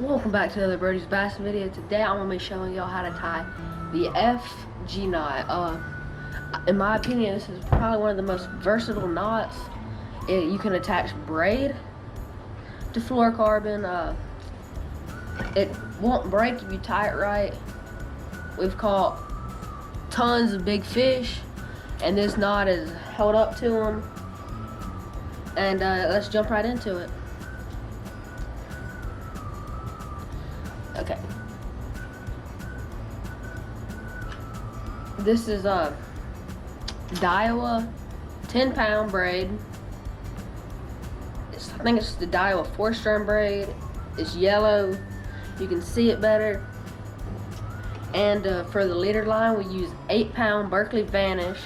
Welcome back to another Brody's Bass video. Today I'm going to be showing y'all how to tie the FG knot. In my opinion, this is probably one of the most versatile knots. You can attach braid to fluorocarbon. It won't break if you tie it right. We've caught tons of big fish, and this knot is held up to them. And let's jump right into it. Okay. This is a Daiwa 10-pound braid. I think it's the Daiwa 4-strand braid. It's yellow. You can see it better. And for the leader line, we use 8-pound Berkley Vanish.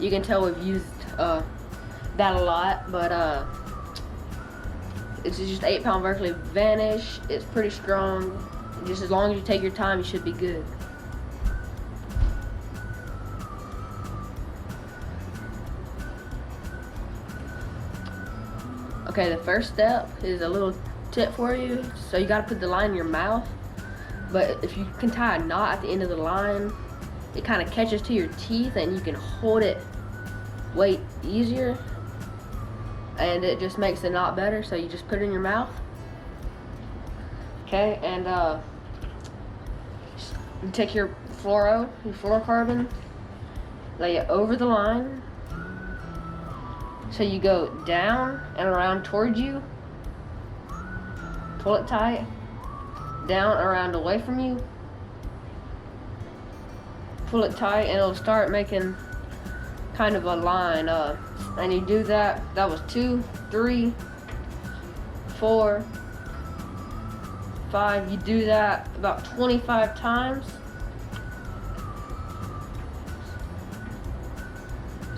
You can tell we've used that a lot, but it's just 8-pound Berkley Vanish. It's pretty strong. Just as long as you take your time, you should be good. Okay, the first step is a little tip for you. So you gotta put the line in your mouth, but if you can tie a knot at the end of the line, it kind of catches to your teeth and you can hold it way easier, and it just makes the knot better. So you just put it in your mouth. Okay, and you take your fluorocarbon, lay it over the line. So you go down and around towards you, pull it tight, down, around, away from you, pull it tight, and it'll start making kind of a line. And you do that. That was 2, 3, 4, 5. You do that about 25 times.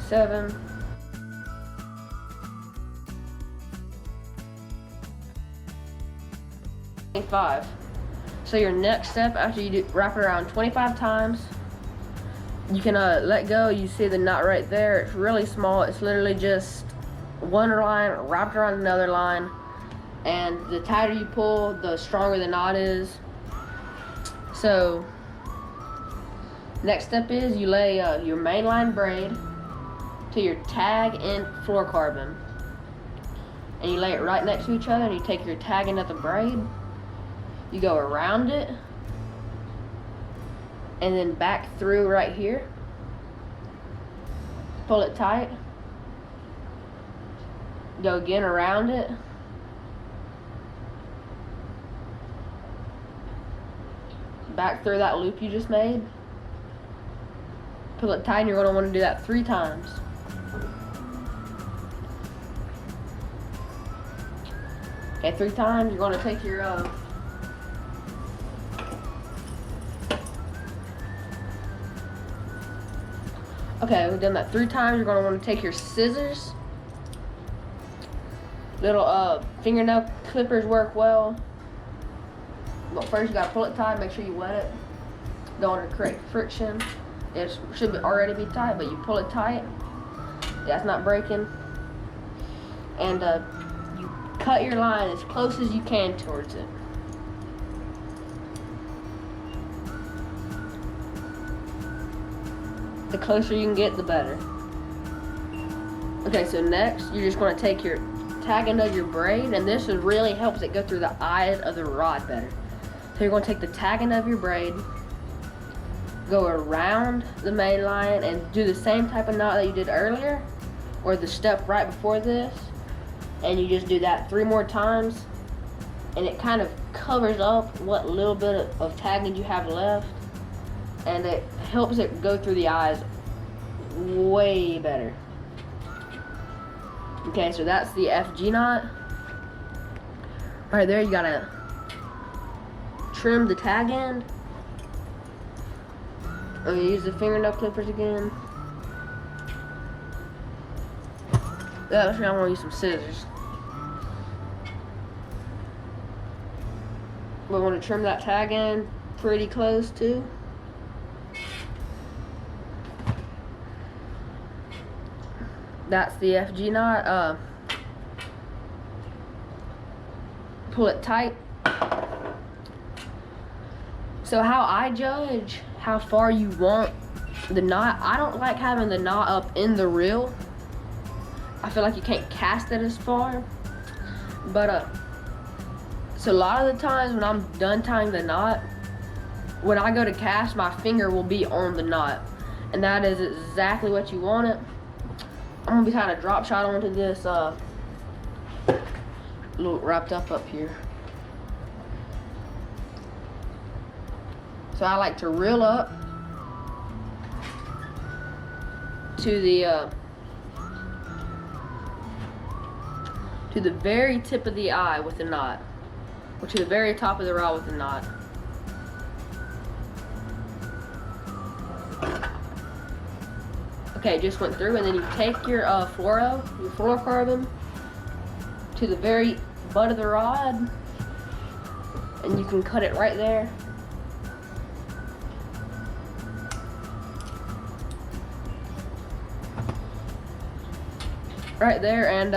7. 25. So your next step, after you wrap it around 25 times, you can let go. You see the knot right there. It's really small. It's literally just one line wrapped around another line, and the tighter you pull, the stronger the knot is. So next step is you lay your mainline braid to your tag and fluorocarbon, and you lay it right next to each other, and you take your tag and the braid, you go around it and then back through right here, pull it tight, go again around it, back through that loop you just made, pull it tight, and you're going to want to do that 3 times. Okay, 3 times. You're going to take your okay, we've done that 3 times. You're going to want to take your scissors. Little fingernail clippers work well. But first you got to pull it tight. Make sure you wet it. Don't want to create friction. It should already be tight, but you pull it tight. That's not breaking. And you cut your line as close as you can towards it. The closer you can get, the better. Okay, so next, you're just going to take your tag end of your braid, and this really helps it go through the eyes of the rod better. So you're going to take the tag end of your braid, go around the main line, and do the same type of knot that you did earlier, or the step right before this, and you just do that 3 more times, and it kind of covers up what little bit of tagging you have left, and it helps it go through the eyes way better. Okay, so that's the FG knot. Right there, you gotta trim the tag end. I'm gonna use the fingernail clippers again. Actually, I'm gonna use some scissors. We want to trim that tag end pretty close too. That's the FG knot. Pull it tight, So how I judge how far you want the knot, I don't like having the knot up in the reel. I feel like you can't cast it as far. But so a lot of the times when I'm done tying the knot, when I go to cast, my finger will be on the knot. And that is exactly what you want it. I'm gonna be tying a drop shot onto this little wrapped up here. So I like to reel up to the very tip of the eye with the knot, or to the very top of the rod with the knot. Okay, just went through, and then you take your fluorocarbon to the very butt of the rod, and you can cut it right there. Right there, and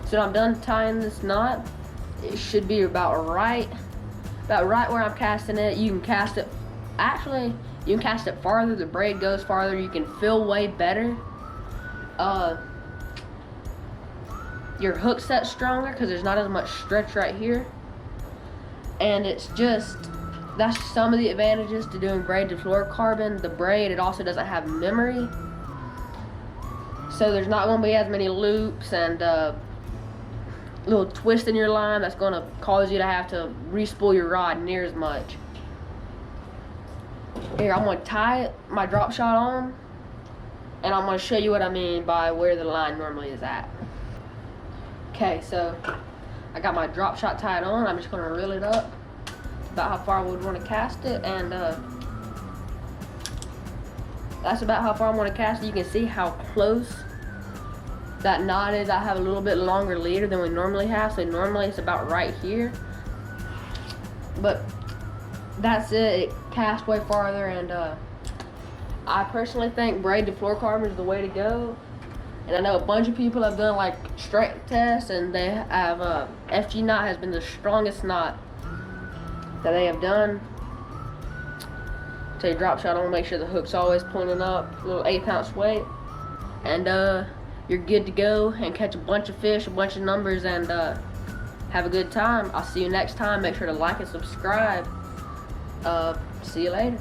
so I'm done tying this knot. It should be about right where I'm casting it. You can cast it, actually, you can cast it farther. The braid goes farther. You can feel way better. Your hook set's stronger because there's not as much stretch right here. And it's just, that's some of the advantages to doing braid to fluorocarbon. The braid, it also doesn't have memory. So there's not going to be as many loops and little twist in your line that's going to cause you to have to re-spool your rod near as much. Here, I'm going to tie my drop shot on, and I'm going to show you what I mean by where the line normally is at. Okay, so I got my drop shot tied on. I'm just going to reel it up about how far I would want to cast it, and that's about how far I want to cast it. You can see how close that knot is. I have a little bit longer leader than we normally have, so normally it's about right here. But that's it. It casts way farther, and I personally think braid to fluorocarbon is the way to go. And I know a bunch of people have done like strength tests, and they have FG knot has been the strongest knot that they have done. So you drop shot on, make sure the hook's always pointing up, a little 1/8 ounce weight, and you're good to go and catch a bunch of fish, a bunch of numbers, and have a good time. I'll see you next time. Make sure to like and subscribe. See you later.